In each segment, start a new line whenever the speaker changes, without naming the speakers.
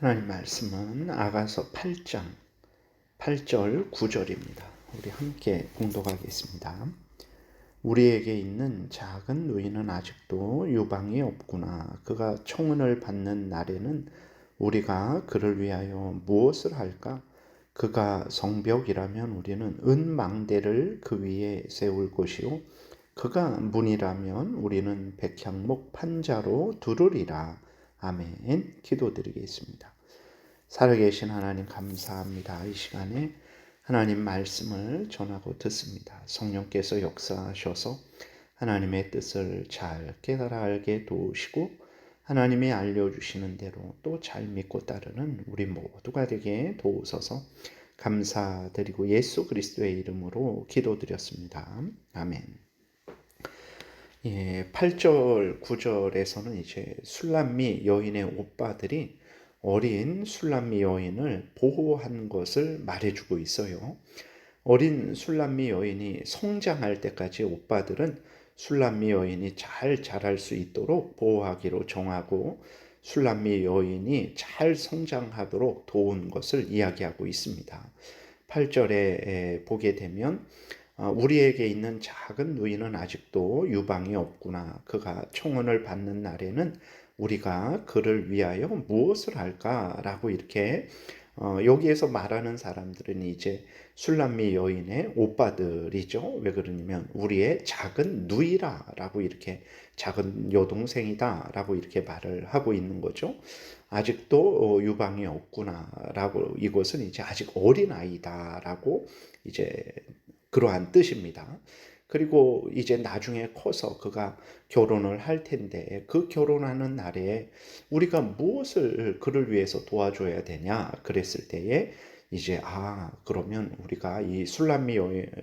하나님 말씀은 아가서 8장 8절 9절입니다. 우리 함께 봉독하겠습니다. 우리에게 있는 작은 누이는 아직도 유방이 없구나. 그가 청혼을 받는 날에는 우리가 그를 위하여 무엇을 할까? 그가 성벽이라면 우리는 은망대를 그 위에 세울 것이요 그가 문이라면 우리는 백향목 판자로 두르리라. 아멘. 기도드리겠습니다. 살아계신 하나님 감사합니다. 이 시간에 하나님 말씀을 전하고 듣습니다. 성령께서 역사하셔서 하나님의 뜻을 잘 깨달아 알게 도우시고 하나님이 알려주시는 대로 또 잘 믿고 따르는 우리 모두가 되게 도우소서. 감사드리고 예수 그리스도의 이름으로 기도드렸습니다. 아멘. 8절, 9절에서는 이제 술람미 여인의 오빠들이 어린 술람미 여인을 보호한 것을 말해주고 있어요. 어린 술람미 여인이 성장할 때까지 오빠들은 술람미 여인이 잘 자랄 수 있도록 보호하기로 정하고 술람미 여인이 잘 성장하도록 도운 것을 이야기하고 있습니다. 8절에 보게 되면 우리에게 있는 작은 누이는 아직도 유방이 없구나. 그가 청혼을 받는 날에는 우리가 그를 위하여 무엇을 할까라고 이렇게 여기에서 말하는 사람들은 이제 술람미 여인의 오빠들이죠. 왜 그러냐면 우리의 작은 누이라라고 이렇게 작은 여동생이다라고 이렇게 말을 하고 있는 거죠. 아직도 유방이 없구나라고 이것은 이제 아직 어린 아이다라고 이제 그러한 뜻입니다. 그리고 이제 나중에 커서 그가 결혼을 할 텐데 그 결혼하는 날에 우리가 무엇을 그를 위해서 도와줘야 되냐 그랬을 때에 이제 그러면 우리가 이 술람미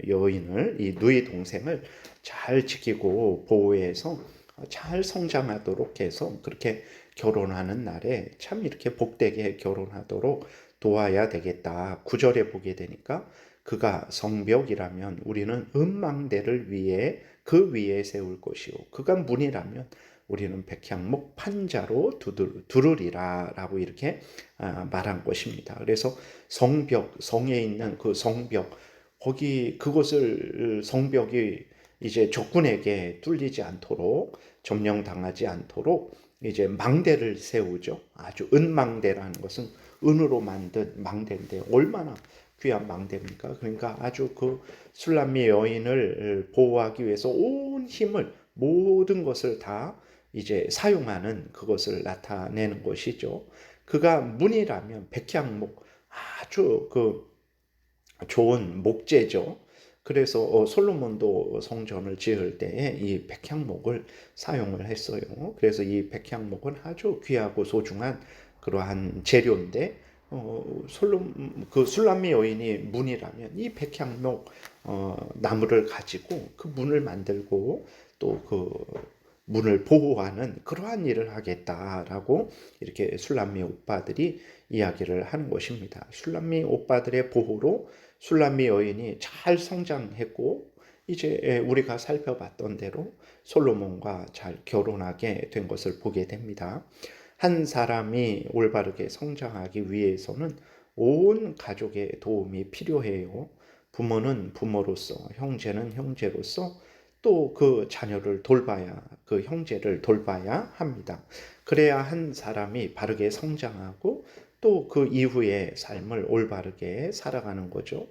여인을 이 누이 동생을 잘 지키고 보호해서 잘 성장하도록 해서 그렇게 결혼하는 날에 참 이렇게 복되게 결혼하도록 도와야 되겠다. 9절에 보게 되니까 그가 성벽이라면 우리는 음망대를 위해 그 위에 세울 것이요 그가 문이라면 우리는 백향목 판자로 두르리라 라고 이렇게 말한 것입니다. 그래서 성벽, 성에 있는 그 성벽, 거기 그것을 성벽이 이제 적군에게 뚫리지 않도록 점령당하지 않도록 이제 망대를 세우죠. 아주 은망대라는 것은 은으로 만든 망대인데 얼마나 귀한 망대입니까? 그러니까 아주 그 술람미 여인을 보호하기 위해서 온 힘을 모든 것을 다 이제 사용하는 그것을 나타내는 것이죠. 그가 문이라면 백향목 아주 그 좋은 목재죠. 그래서 솔로몬도 성전을 지을 때에 이 백향목을 사용을 했어요. 그래서 이 백향목은 아주 귀하고 소중한 그러한 재료인데 그 술람미 여인이 문이라면 이 백향목 나무를 가지고 그 문을 만들고 또 그 문을 보호하는 그러한 일을 하겠다라고 이렇게 술람미 오빠들이 이야기를 하는 것입니다. 술람미 오빠들의 보호로 술람미 여인이 잘 성장했고 이제 우리가 살펴봤던 대로 솔로몬과 잘 결혼하게 된 것을 보게 됩니다. 한 사람이 올바르게 성장하기 위해서는 온 가족의 도움이 필요해요. 부모는 부모로서, 형제는 형제로서 또 그 자녀를 돌봐야, 그 형제를 돌봐야 합니다. 그래야 한 사람이 바르게 성장하고 또 그 이후의 삶을 올바르게 살아가는 거죠.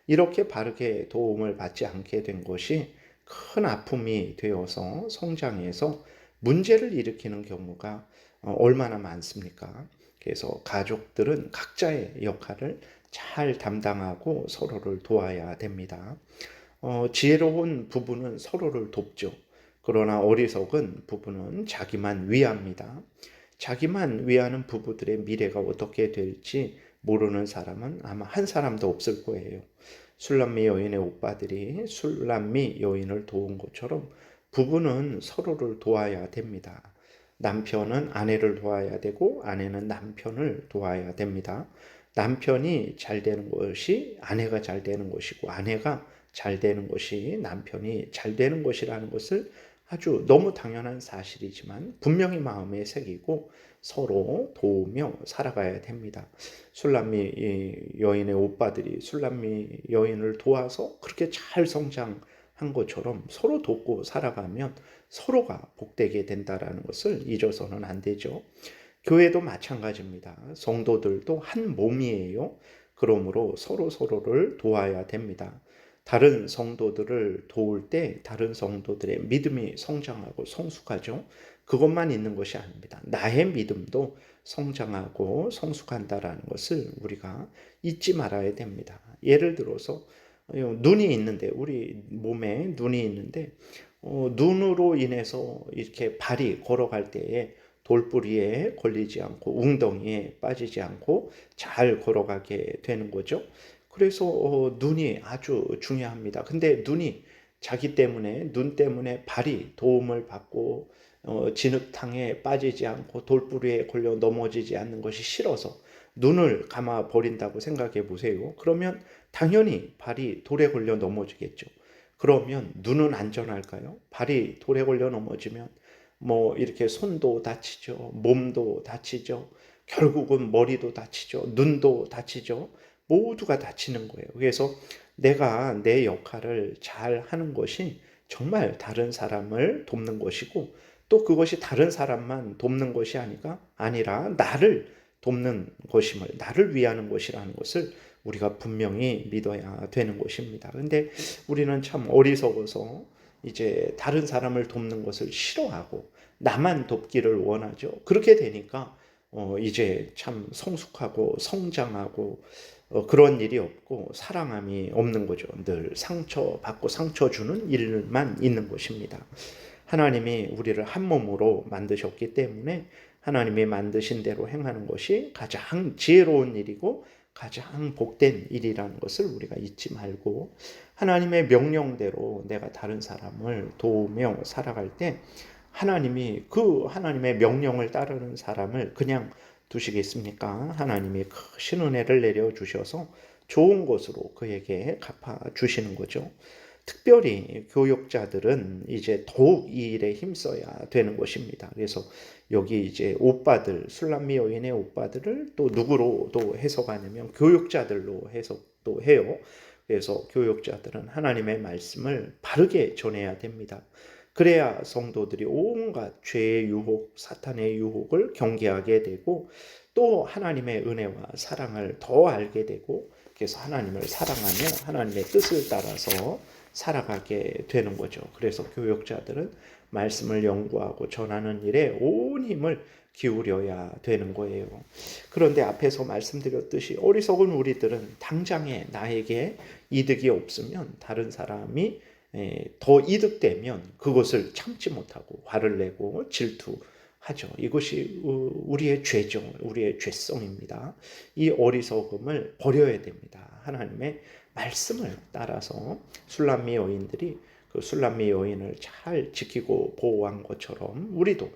이렇게 바르게 도움을 받지 않게 된 것이 큰 아픔이 되어서 성장해서 문제를 일으키는 경우가 얼마나 많습니까? 그래서 가족들은 각자의 역할을 잘 담당하고 서로를 도와야 됩니다. 지혜로운 부부는 서로를 돕죠. 그러나 어리석은 부부는 자기만 위합니다. 자기만 위하는 부부들의 미래가 어떻게 될지 모르는 사람은 아마 한 사람도 없을 거예요. 술람미 여인의 오빠들이 술람미 여인을 도운 것처럼 부부는 서로를 도와야 됩니다. 남편은 아내를 도와야 되고 아내는 남편을 도와야 됩니다. 남편이 잘 되는 것이 아내가 잘 되는 것이고 아내가 잘 되는 것이 남편이 잘 되는 것이라는 것을 아주 너무 당연한 사실이지만 분명히 마음에 새기고 서로 도우며 살아가야 됩니다. 술람미 여인의 오빠들이 술람미 여인을 도와서 그렇게 잘 성장한 것처럼 서로 돕고 살아가면 서로가 복되게 된다라는 것을 잊어서는 안 되죠. 교회도 마찬가지입니다. 성도들도 한 몸이에요. 그러므로 서로를 도와야 됩니다. 다른 성도들을 도울 때 다른 성도들의 믿음이 성장하고 성숙하죠. 그것만 있는 것이 아닙니다. 나의 믿음도 성장하고 성숙한다라는 것을 우리가 잊지 말아야 됩니다. 예를 들어서 눈이 있는데, 우리 몸에 눈이 있는데 눈으로 인해서 이렇게 발이 걸어갈 때에 돌부리에 걸리지 않고 웅덩이에 빠지지 않고 잘 걸어가게 되는 거죠. 그래서 눈이 아주 중요합니다. 근데 눈이 자기 때문에, 눈 때문에 발이 도움을 받고 진흙탕에 빠지지 않고 돌부리에 걸려 넘어지지 않는 것이 싫어서 눈을 감아 버린다고 생각해 보세요. 그러면 당연히 발이 돌에 걸려 넘어지겠죠. 그러면 눈은 안전할까요? 발이 돌에 걸려 넘어지면 뭐 이렇게 손도 다치죠. 몸도 다치죠. 결국은 머리도 다치죠. 눈도 다치죠. 모두가 다치는 거예요. 그래서 내가 내 역할을 잘 하는 것이 정말 다른 사람을 돕는 것이고, 또 그것이 다른 사람만 돕는 것이 아니라 나를 돕는 것임을, 나를 위하는 것이라는 것을 우리가 분명히 믿어야 되는 것입니다. 근데 우리는 참 어리석어서 이제 다른 사람을 돕는 것을 싫어하고 나만 돕기를 원하죠. 그렇게 되니까 이제 참 성숙하고 성장하고 그런 일이 없고 사랑함이 없는 거죠. 늘 상처받고 상처 주는 일만 있는 것입니다. 하나님이 우리를 한 몸으로 만드셨기 때문에 하나님이 만드신 대로 행하는 것이 가장 지혜로운 일이고 가장 복된 일이라는 것을 우리가 잊지 말고, 하나님의 명령대로 내가 다른 사람을 도우며 살아갈 때 하나님이 그 하나님의 명령을 따르는 사람을 그냥 두시겠습니까? 하나님이 크신 은혜를 내려주셔서 좋은 것으로 그에게 갚아주시는 거죠. 특별히 교육자들은 이제 더욱 이 일에 힘써야 되는 것입니다. 그래서 여기 이제 오빠들, 술람미 여인의 오빠들을 또 누구로 또 해석하냐면 교육자들로 해석도 해요. 그래서 교육자들은 하나님의 말씀을 바르게 전해야 됩니다. 그래야 성도들이 온갖 죄의 유혹, 사탄의 유혹을 경계하게 되고 또 하나님의 은혜와 사랑을 더 알게 되고, 그래서 하나님을 사랑하며 하나님의 뜻을 따라서 살아가게 되는 거죠. 그래서 교육자들은 말씀을 연구하고 전하는 일에 온 힘을 기울여야 되는 거예요. 그런데 앞에서 말씀드렸듯이 어리석은 우리들은 당장에 나에게 이득이 없으면, 다른 사람이 더 이득되면 그것을 참지 못하고 화를 내고 질투하죠. 이것이 우리의 죄죠. 우리의 죄성입니다. 이 어리석음을 버려야 됩니다. 하나님의 말씀을 따라서 술람미 여인들이 그 술람미 여인을 잘 지키고 보호한 것처럼 우리도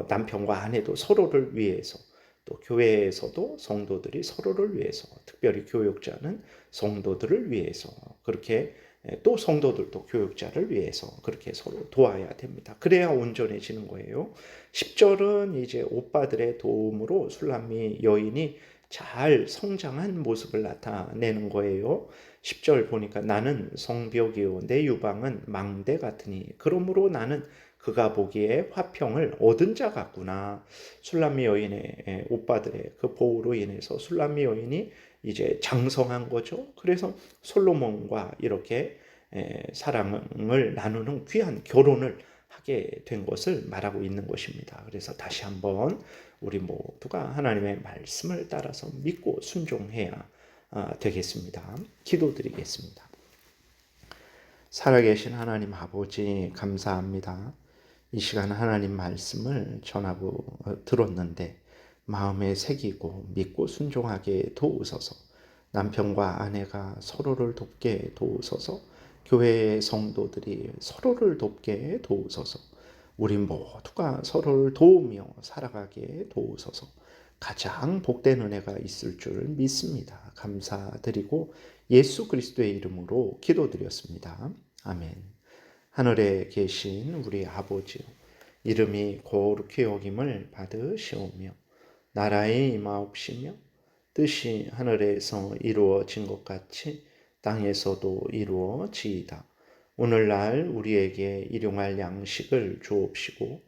남편과 아내도 서로를 위해서, 또 교회에서도 성도들이 서로를 위해서, 특별히 교육자는 성도들을 위해서 그렇게, 또 성도들도 교육자를 위해서 그렇게 서로 도와야 됩니다. 그래야 온전해지는 거예요. 10절은 이제 오빠들의 도움으로 술람미 여인이 잘 성장한 모습을 나타내는 거예요. 10절 보니까 나는 성벽이요 내 유방은 망대 같으니 그러므로 나는 그가 보기에 화평을 얻은 자 같구나. 술람미 여인의 오빠들의 그 보호로 인해서 술람미 여인이 이제 장성한 거죠. 그래서 솔로몬과 이렇게 사랑을 나누는 귀한 결혼을 하게 된 것을 말하고 있는 것입니다. 그래서 다시 한번 우리 모두가 하나님의 말씀을 따라서 믿고 순종해야 되겠습니다. 기도드리겠습니다. 살아계신 하나님 아버지, 감사합니다. 이 시간 하나님 말씀을 전하고 들었는데 마음에 새기고 믿고 순종하게 도우소서. 남편과 아내가 서로를 돕게 도우소서. 교회의 성도들이 서로를 돕게 도우소서. 우리 모두가 서로를 도우며 살아가게 도우소서. 가장 복된 은혜가 있을 줄 믿습니다. 감사드리고 예수 그리스도의 이름으로 기도드렸습니다. 아멘. 하늘에 계신 우리 아버지요, 이름이 거룩히 여김을 받으시오며 나라의 임하옵시며 뜻이 하늘에서 이루어진 것 같이 땅에서도 이루어지이다. 오늘날 우리에게 일용할 양식을 주옵시고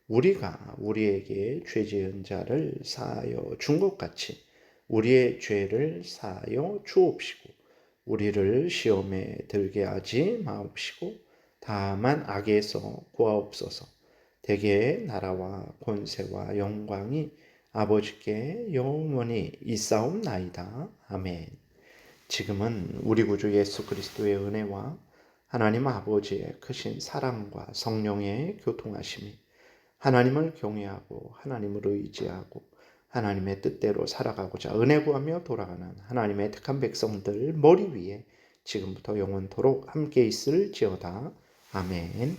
우리가 우리에게 죄 지은 자를 사하여 준 것 같이 우리의 죄를 사하여 주옵시고 우리를 시험에 들게 하지 마옵시고 다만 악에서 구하옵소서. 대개의 나라와 권세와 영광이 아버지께 영원히 있사옵나이다. 아멘. 지금은 우리 구주 예수 그리스도의 은혜와 하나님 아버지의 크신 사랑과 성령의 교통하심이 하나님을 경외하고 하나님을 의지하고 하나님의 뜻대로 살아가고자 은혜 구하며 돌아가는 하나님의 택한 백성들 머리 위에 지금부터 영원토록 함께 있을지어다. 아멘.